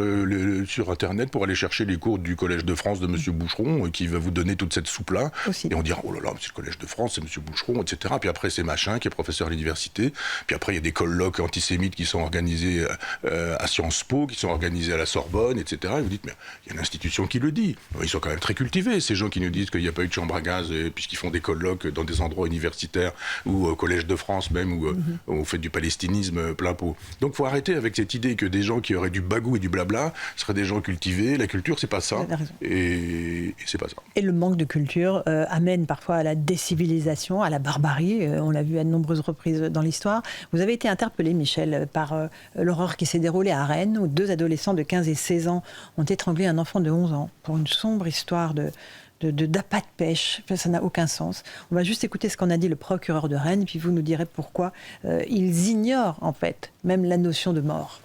Internet, net pour aller chercher les cours du Collège de France de M. Boucheron, qui va vous donner toute cette soupe-là. Aussi. Et on dira, oh là là, c'est le Collège de France, c'est M. Boucheron, etc. Puis après, c'est machin qui est professeur à l'université. Puis après, il y a des colloques antisémites qui sont organisés à Sciences Po, qui sont organisés à la Sorbonne, etc. Et vous dites, mais il y a une institution qui le dit. Ils sont quand même très cultivés, ces gens qui nous disent qu'il n'y a pas eu de chambre à gaz, puisqu'ils font des colloques dans des endroits universitaires, ou au Collège de France même, où on fait du palestinisme plein pot. Donc il faut arrêter avec cette idée que des gens qui auraient du bagou et du blabla seraient des gens cultivés. La culture, c'est pas ça. Et c'est pas ça. Et le manque de culture amène parfois à la décivilisation, à la barbarie. On l'a vu à de nombreuses reprises dans l'histoire. Vous avez été interpellé, Michel, par l'horreur qui s'est déroulée à Rennes, où 2 adolescents de 15 et 16 ans ont étranglé un enfant de 11 ans pour une sombre histoire d'appât de pêche. Ça n'a aucun sens. On va juste écouter ce qu'en a dit le procureur de Rennes, puis vous nous direz pourquoi ils ignorent en fait même la notion de mort.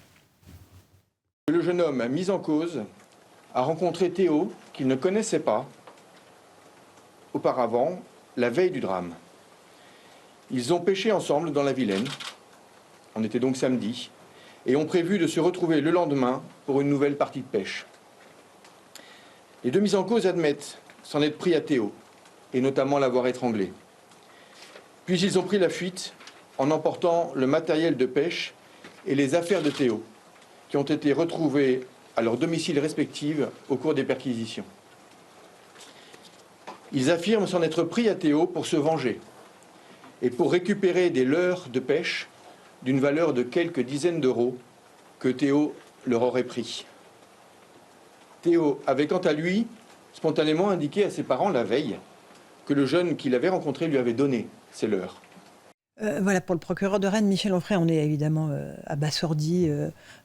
Le jeune homme mis en cause a rencontré Théo, qu'il ne connaissait pas auparavant, la veille du drame. Ils ont pêché ensemble dans la Vilaine, on était donc samedi, et ont prévu de se retrouver le lendemain pour une nouvelle partie de pêche. Les 2 mis en cause admettent s'en être pris à Théo, et notamment l'avoir étranglé. Puis ils ont pris la fuite en emportant le matériel de pêche et les affaires de Théo, qui ont été retrouvées à leur domicile respectif au cours des perquisitions. Ils affirment s'en être pris à Théo pour se venger et pour récupérer des leurres de pêche d'une valeur de quelques dizaines d'euros que Théo leur aurait pris. Théo avait quant à lui spontanément indiqué à ses parents la veille que le jeune qu'il avait rencontré lui avait donné ces leurres. Voilà, pour le procureur de Rennes, Michel Onfray, on est évidemment abasourdi,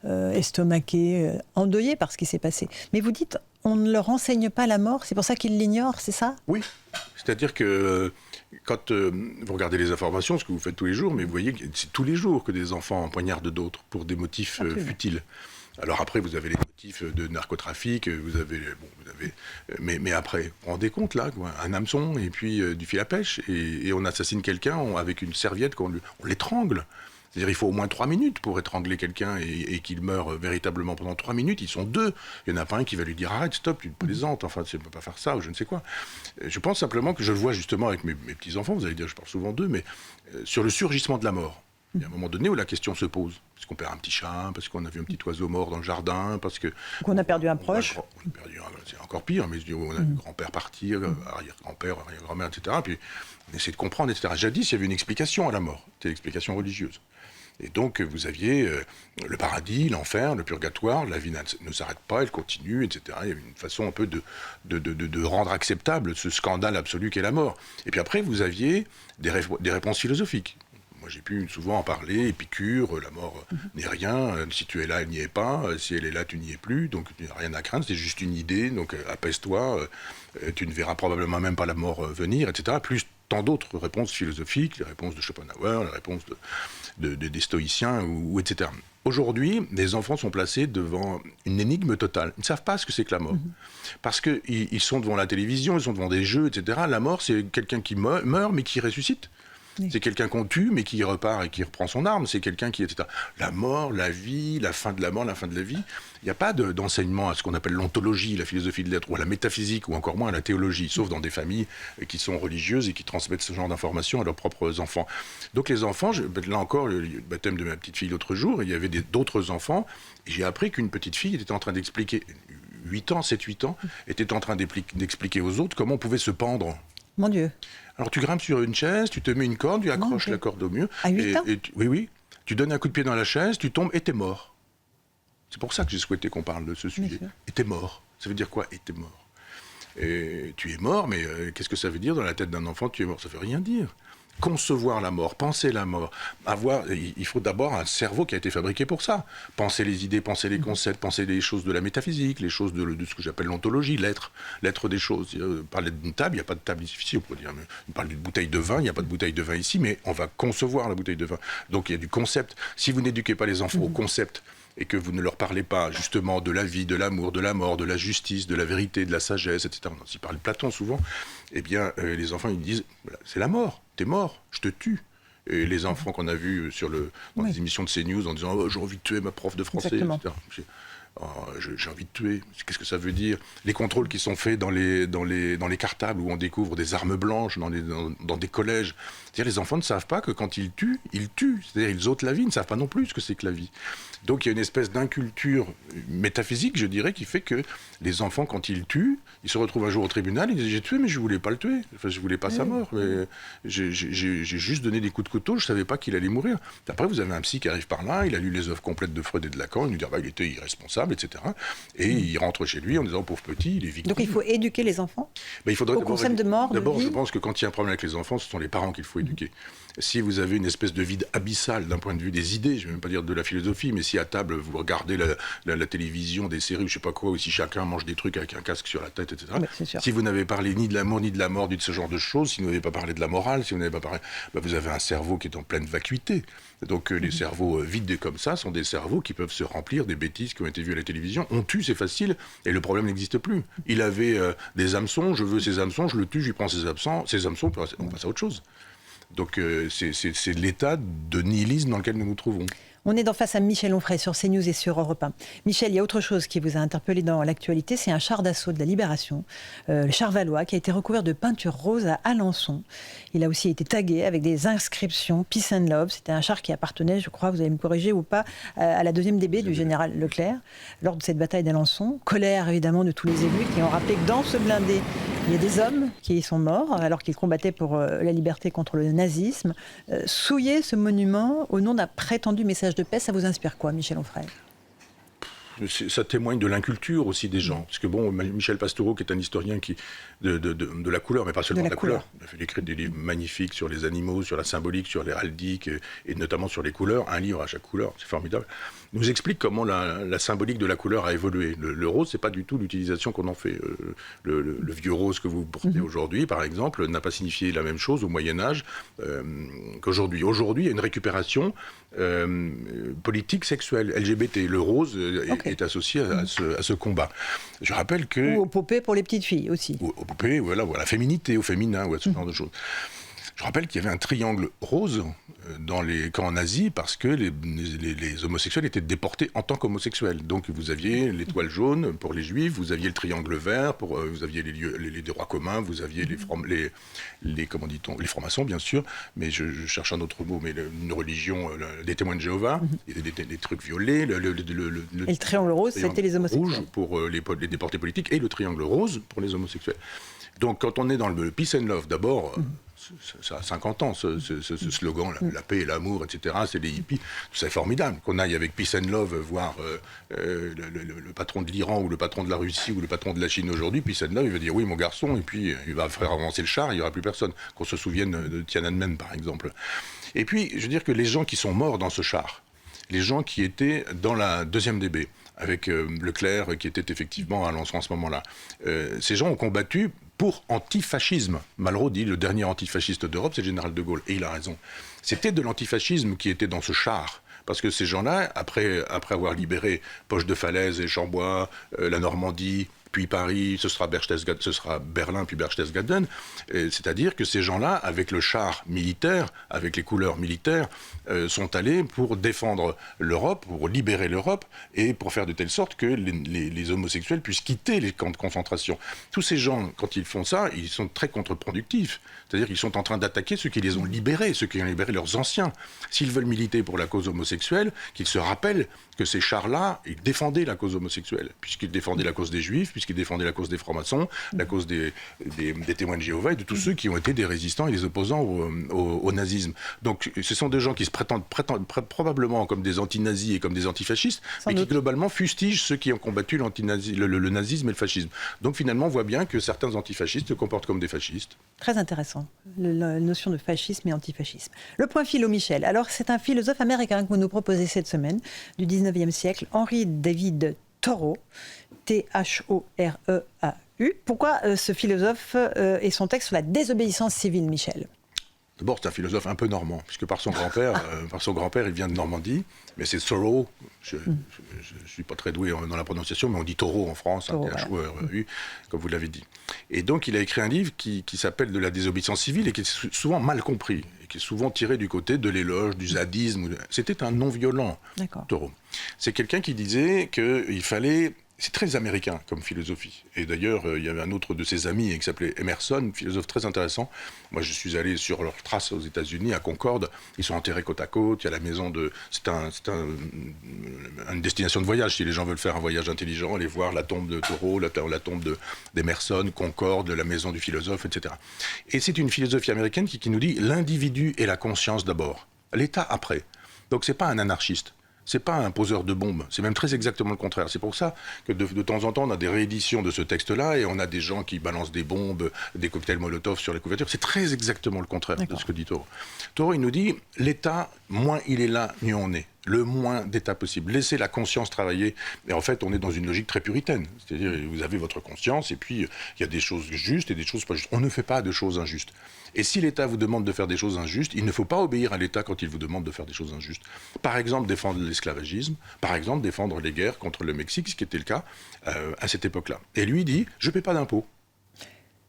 estomaqué, endeuillé par ce qui s'est passé. Mais vous dites, on ne leur enseigne pas la mort, c'est pour ça qu'ils l'ignorent, c'est ça ? Oui, c'est-à-dire que quand vous regardez les informations, ce que vous faites tous les jours, mais vous voyez que c'est tous les jours que des enfants empoignardent d'autres pour des motifs futiles. Alors après, vous avez les motifs de narcotrafic, mais après, vous vous rendez compte là, quoi, un hameçon et puis du fil à pêche, et on assassine quelqu'un avec une serviette, on l'étrangle. C'est-à-dire il faut au moins 3 minutes pour étrangler quelqu'un et qu'il meure véritablement pendant 3 minutes. Ils sont 2. Il n'y en a pas un qui va lui dire « Arrête, stop, tu te plaisantes, enfin, tu ne peux pas faire ça » ou je ne sais quoi. Je pense simplement que je le vois justement avec mes petits-enfants, vous allez dire, je parle souvent d'eux, mais sur le surgissement de la mort. Il y a un moment donné où la question se pose. Parce qu'on perd un petit chat, parce qu'on a vu un petit oiseau mort dans le jardin, parce que... Qu'on a perdu un proche. C'est encore pire, mais on a un grand-père parti, arrière-grand-père, arrière-grand-mère, etc. Puis on essaie de comprendre, etc. Jadis, il y avait une explication à la mort. C'était l'explication religieuse. Et donc, vous aviez le paradis, l'enfer, le purgatoire, la vie ne s'arrête pas, elle continue, etc. Il y avait une façon un peu de rendre acceptable ce scandale absolu qu'est la mort. Et puis après, vous aviez des réponses philosophiques. Moi, j'ai pu souvent en parler, Épicure, la mort n'est rien, si tu es là, elle n'y est pas, si elle est là, tu n'y es plus, donc tu n'as rien à craindre, c'est juste une idée, donc apaise-toi, tu ne verras probablement même pas la mort venir, etc. Plus tant d'autres réponses philosophiques, les réponses de Schopenhauer, les réponses des stoïciens, ou etc. Aujourd'hui, les enfants sont placés devant une énigme totale. Ils ne savent pas ce que c'est que la mort. Parce qu'ils sont devant la télévision, ils sont devant des jeux, etc. La mort, c'est quelqu'un qui meurt, mais qui ressuscite. Oui. C'est quelqu'un qu'on tue, mais qui repart et qui reprend son arme. C'est quelqu'un qui, etc. La mort, la vie, la fin de la mort, la fin de la vie. Il n'y a pas d'enseignement à ce qu'on appelle l'ontologie, la philosophie de l'être, ou à la métaphysique, ou encore moins à la théologie, sauf dans des familles qui sont religieuses et qui transmettent ce genre d'informations à leurs propres enfants. Donc les enfants, là encore, le baptême de ma petite fille l'autre jour, il y avait d'autres enfants, et j'ai appris qu'une petite fille était en train d'expliquer, 7-8 ans, était en train d'expliquer aux autres comment on pouvait se pendre. Mon Dieu. Alors tu grimpes sur une chaise, tu te mets une corde, tu accroches la corde au mur. À 8 ans ? Oui. Tu donnes un coup de pied dans la chaise, tu tombes et t'es mort. C'est pour ça que j'ai souhaité qu'on parle de ce sujet. Et t'es mort. Ça veut dire quoi ? Et t'es mort. Et tu es mort, mais qu'est-ce que ça veut dire dans la tête d'un enfant ? Tu es mort, ça veut rien dire. Concevoir la mort, penser la mort, il faut d'abord un cerveau qui a été fabriqué pour ça. Penser les idées, penser les concepts, penser les choses de la métaphysique, les choses de ce que j'appelle l'ontologie, l'être des choses. Parler d'une table, il n'y a pas de table ici, on pourrait dire. On parle d'une bouteille de vin, il n'y a pas de bouteille de vin ici, mais on va concevoir la bouteille de vin. Donc il y a du concept. Si vous n'éduquez pas les enfants au concept, et que vous ne leur parlez pas justement de la vie, de l'amour, de la mort, de la justice, de la vérité, de la sagesse, etc. On s'y parle Platon souvent. Eh bien, les enfants, ils disent, c'est la mort, t'es mort, je te tue. Et les enfants qu'on a vus dans les émissions de CNews en disant, j'ai envie de tuer ma prof de français, etc. j'ai envie de tuer. Qu'est-ce que ça veut dire? Les contrôles qui sont faits dans les cartables où on découvre des armes blanches dans des collèges. C'est-à-dire les enfants ne savent pas que quand ils tuent, ils tuent. C'est-à-dire ils ôtent la vie, ils ne savent pas non plus ce que c'est que la vie. Donc il y a une espèce d'inculture métaphysique, je dirais, qui fait que les enfants, quand ils tuent, ils se retrouvent un jour au tribunal, ils disent j'ai tué mais je ne voulais pas le tuer. Enfin, je ne voulais pas sa mort. Mais j'ai juste donné des coups de couteau, je ne savais pas qu'il allait mourir. Après, vous avez un psy qui arrive par là, il a lu les œuvres complètes de Freud et de Lacan, il nous dit il était irresponsable, etc. Et il rentre chez lui en disant pauvre petit, il est victime. Donc il faut éduquer les enfants il faudrait au concept de mort. D'abord, je pense que quand il y a un problème avec les enfants, ce sont les parents qu'il faut éduquer. Si vous avez une espèce de vide abyssal d'un point de vue des idées, je ne vais même pas dire de la philosophie, mais si à table vous regardez la télévision, des séries, je ne sais pas quoi, ou si chacun mange des trucs avec un casque sur la tête, etc. Si vous n'avez parlé ni de l'amour, ni de la mort, ni de ce genre de choses, si vous n'avez pas parlé de la morale, si vous n'avez pas parlé, vous avez un cerveau qui est en pleine vacuité. Donc les cerveaux vides comme ça sont des cerveaux qui peuvent se remplir des bêtises qui ont été vues à la télévision. On tue, c'est facile, et le problème n'existe plus. Il avait des hameçons, je veux ces hameçons, je le tue, je lui prends ses hameçons, on passe à autre chose. Donc c'est l'état de nihilisme dans lequel nous nous trouvons. On est face à Michel Onfray sur CNews et sur Europe 1. Michel, il y a autre chose qui vous a interpellé dans l'actualité, c'est un char d'assaut de la Libération, le char Valois, qui a été recouvert de peinture rose à Alençon. Il a aussi été tagué avec des inscriptions Peace and Love. C'était un char qui appartenait, je crois, vous allez me corriger ou pas, à la 2e DB du général Leclerc, lors de cette bataille d'Alençon. Colère évidemment de tous les élus qui ont rappelé que dans ce blindé, il y a des hommes qui y sont morts alors qu'ils combattaient pour la liberté contre le nazisme. Souiller ce monument au nom d'un prétendu message de paix, ça vous inspire quoi, Michel Onfray ? Ça témoigne de l'inculture aussi des gens. Parce que Michel Pastoureau, qui est un historien de la couleur, mais pas seulement de la couleur. Il a écrit des livres magnifiques sur les animaux, sur la symbolique, sur l'héraldique, et notamment sur les couleurs. Un livre à chaque couleur, c'est formidable. Nous explique comment la symbolique de la couleur a évolué. Le rose, c'est pas du tout l'utilisation qu'on en fait. Le vieux rose que vous portez aujourd'hui, par exemple, n'a pas signifié la même chose au Moyen-Âge qu'aujourd'hui. Aujourd'hui, il y a une récupération politique, sexuelle, LGBT. Le rose est associé à ce combat. Je rappelle que... Ou aux poupées pour les petites filles aussi. Aux poupées, ou à la féminité, au féminin, ou à ce genre de choses. Je rappelle qu'il y avait un triangle rose dans les camps nazis parce que les homosexuels étaient déportés en tant qu'homosexuels. Donc vous aviez l'étoile jaune pour les juifs, vous aviez le triangle vert, vous aviez les droits communs, vous aviez les francs-maçons bien sûr, mais je cherche un autre mot, mais une religion, des témoins de Jéhovah, des trucs violets. Et le triangle rose, c'était les homosexuels. Rouge pour les déportés politiques et le triangle rose pour les homosexuels. Donc quand on est dans le peace and love, d'abord, ça a 50 ans, ce slogan, la paix et l'amour, etc., c'est les hippies, c'est formidable. Qu'on aille avec peace and love voir le patron de l'Iran ou le patron de la Russie ou le patron de la Chine aujourd'hui, peace and love, il va dire oui mon garçon, et puis il va faire avancer le char, il n'y aura plus personne. Qu'on se souvienne de Tiananmen par exemple. Et puis, je veux dire que les gens qui sont morts dans ce char, les gens qui étaient dans la 2e DB, avec Leclerc qui était effectivement à Alençon à ce moment-là, ces gens ont combattu pour antifascisme. Malraux dit le dernier antifasciste d'Europe, c'est le général de Gaulle. Et il a raison. C'était de l'antifascisme qui était dans ce char. Parce que ces gens-là, après avoir libéré Poche de Falaise et Chambois, la Normandie, puis Paris, ce sera Berlin, puis Berchtesgaden. C'est-à-dire que ces gens-là, avec le char militaire, avec les couleurs militaires, sont allés pour défendre l'Europe, pour libérer l'Europe, et pour faire de telle sorte que les homosexuels puissent quitter les camps de concentration. Tous ces gens, quand ils font ça, ils sont très contre-productifs. C'est-à-dire qu'ils sont en train d'attaquer ceux qui les ont libérés, ceux qui ont libéré leurs anciens. S'ils veulent militer pour la cause homosexuelle, qu'ils se rappellent que ces chars-là, ils défendaient la cause homosexuelle, puisqu'ils défendaient la cause des Juifs, puisqu'ils défendaient la cause des francs-maçons, la cause des témoins de Jéhovah et de tous ceux qui ont été des résistants et des opposants au nazisme. Donc ce sont des gens qui se prétendent probablement comme des anti-nazis et comme des antifascistes, mais qui globalement fustigent ceux qui ont combattu le nazisme et le fascisme. Donc finalement, on voit bien que certains antifascistes se comportent comme des fascistes. Très intéressant, la notion de fascisme et antifascisme. Le point philo, Michel. Alors, c'est un philosophe américain que vous nous proposez cette semaine, du 19e siècle, Henry David Thoreau, Thoreau. Pourquoi ce philosophe et son texte sur la désobéissance civile, Michel ? D'abord, c'est un philosophe un peu normand, puisque par son grand-père, il vient de Normandie, mais c'est Thoreau. Je suis pas très doué dans la prononciation, mais on dit Thoreau en France, comme vous l'avez dit. Et donc, il a écrit un livre qui s'appelle « De la désobéissance civile » et qui est souvent mal compris, et qui est souvent tiré du côté de l'éloge, du zadisme. C'était un non-violent, Thoreau. C'est quelqu'un qui disait qu'il fallait... C'est très américain comme philosophie. Et d'ailleurs, il y avait un autre de ses amis qui s'appelait Emerson, philosophe très intéressant. Moi, je suis allé sur leurs traces aux États-Unis, à Concorde. Ils sont enterrés côte à côte. Il y a la maison de... C'est une destination de voyage. Si les gens veulent faire un voyage intelligent, aller voir la tombe de Thoreau, la tombe d'Emerson, Concorde, la maison du philosophe, etc. Et c'est une philosophie américaine qui nous dit l'individu et la conscience d'abord, l'État après. Donc, c'est pas un anarchiste. C'est pas un poseur de bombes, c'est même très exactement le contraire. C'est pour ça que de temps en temps, on a des rééditions de ce texte-là et on a des gens qui balancent des bombes, des cocktails Molotov sur les couvertures. C'est très exactement le contraire de ce que dit Thoreau. Thoreau, il nous dit, l'État, moins il est là, mieux on est. Le moins d'État possible. Laissez la conscience travailler. Et en fait, on est dans une logique très puritaine. C'est-à-dire, vous avez votre conscience et puis il y a des choses justes et des choses pas justes. On ne fait pas de choses injustes. Et si l'État vous demande de faire des choses injustes, il ne faut pas obéir à l'État quand il vous demande de faire des choses injustes. Par exemple, défendre l'esclavagisme, par exemple, défendre les guerres contre le Mexique, ce qui était le cas à cette époque-là. Et lui dit, je ne paie pas d'impôts.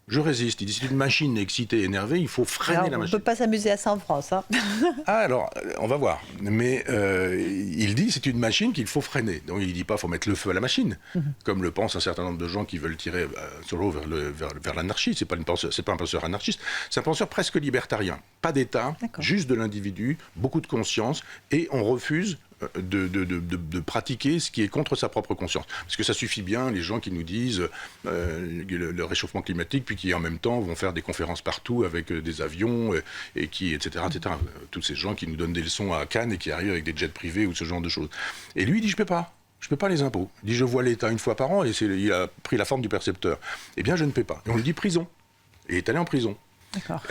Je résiste. Il dit, c'est une machine excitée, énervée, il faut freiner la machine. On ne peut pas s'amuser à ça en France. Hein. Alors, on va voir. Mais il dit, c'est une machine qu'il faut freiner. Donc il ne dit pas, il faut mettre le feu à la machine, comme le pensent un certain nombre de gens qui veulent tirer Thoreau vers l'anarchie. C'est pas un penseur anarchiste, c'est un penseur presque libertarien. Pas d'État, juste de l'individu, beaucoup de conscience, et on refuse de pratiquer ce qui est contre sa propre conscience. Parce que ça suffit bien, les gens qui nous disent le réchauffement climatique, puis qui en même temps vont faire des conférences partout avec des avions, et qui, etc., etc. Tous ces gens qui nous donnent des leçons à Cannes et qui arrivent avec des jets privés ou ce genre de choses. Et lui, il dit, je ne paie pas les impôts. Il dit, je vois l'État une fois par an, et il a pris la forme du percepteur. Eh bien, je ne paie pas. Et on lui dit prison. Et il est allé en prison.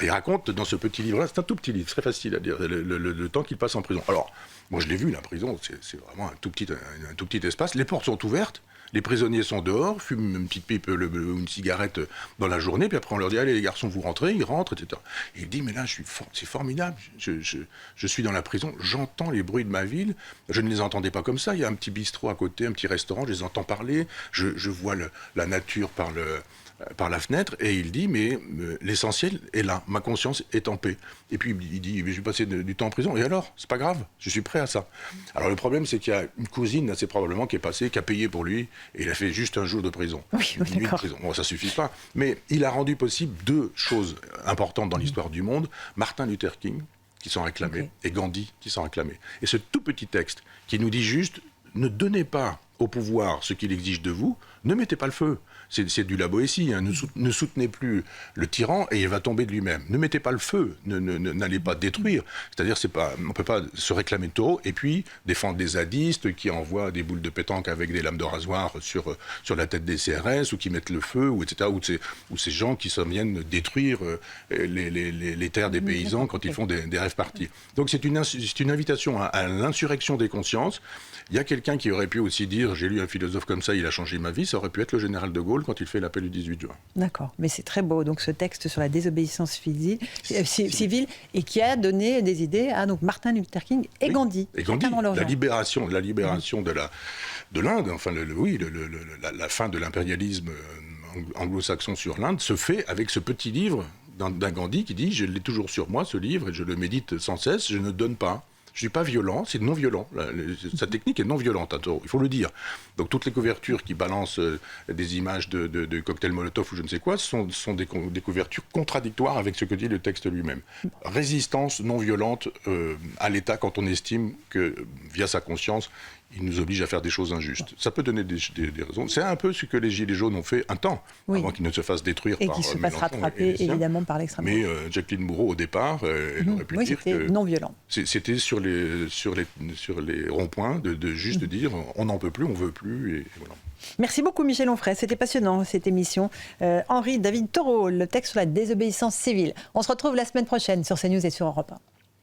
Et il raconte dans ce petit livre-là, c'est un tout petit livre, très facile à dire, le temps qu'il passe en prison. Alors, moi je l'ai vu, la prison, c'est vraiment un tout petit espace. Les portes sont ouvertes, les prisonniers sont dehors, fument une petite pipe ou une cigarette dans la journée, puis après on leur dit, allez les garçons, vous rentrez, ils rentrent, etc. Et il dit, mais là, c'est formidable, je suis dans la prison, j'entends les bruits de ma ville, je ne les entendais pas comme ça, il y a un petit bistrot à côté, un petit restaurant, je les entends parler, je vois la nature par la fenêtre, et il dit, mais l'essentiel est là, ma conscience est en paix. Et puis il dit, je vais passer du temps en prison, et alors, c'est pas grave, je suis prêt à ça. Alors le problème, c'est qu'il y a une cousine, assez probablement, qui est passée, qui a payé pour lui, et il a fait juste un jour de prison. Une nuit de prison. Bon, ça suffit pas, mais il a rendu possible deux choses importantes dans l'histoire du monde, Martin Luther King, qui s'en réclamait, et Gandhi, qui s'en réclamait. Et ce tout petit texte, qui nous dit juste, ne donnez pas au pouvoir ce qu'il exige de vous, ne mettez pas le feu. C'est du la Boétie, hein. Ne soutenez plus le tyran et il va tomber de lui-même. Ne mettez pas le feu, n'allez pas détruire. C'est-à-dire, on ne peut pas se réclamer de Thoreau et puis défendre des zadistes qui envoient des boules de pétanque avec des lames de rasoir sur la tête des CRS ou qui mettent le feu, etc. Ou ces gens qui s'en viennent détruire les terres des paysans quand ils font des rêves partis. Donc c'est une invitation à l'insurrection des consciences. Il y a quelqu'un qui aurait pu aussi dire, j'ai lu un philosophe comme ça, il a changé ma vie, ça aurait pu être le général de Gaulle quand il fait l'appel du 18 juin. D'accord, mais c'est très beau, donc ce texte sur la désobéissance civile, et qui a donné des idées à Martin Luther King et Gandhi. Et Gandhi, la libération de l'Inde, enfin la fin de l'impérialisme anglo-saxon sur l'Inde se fait avec ce petit livre d'un Gandhi qui dit, je l'ai toujours sur moi ce livre et je le médite sans cesse, je ne donne pas. Je ne suis pas violent, c'est non violent. Sa technique est non violente, il faut le dire. Donc toutes les couvertures qui balancent des images de cocktails Molotov ou je ne sais quoi sont des couvertures contradictoires avec ce que dit le texte lui-même. Résistance non violente à l'État quand on estime que, via sa conscience, il nous oblige à faire des choses injustes. Ça peut donner des raisons. C'est un peu ce que les Gilets jaunes ont fait un temps, avant qu'ils ne se fassent détruire par Mélenchon. Et qu'ils se fassent rattraper, évidemment, par l'extrême droite. Mais Jacqueline Moreau, au départ, elle aurait pu dire que... non violent. C'était sur les ronds-points de juste dire on n'en peut plus, on veut plus, et voilà. Merci beaucoup Michel Onfray, c'était passionnant cette émission. Henri David Thoreau, le texte sur la désobéissance civile. On se retrouve la semaine prochaine sur CNews et sur Europe 1.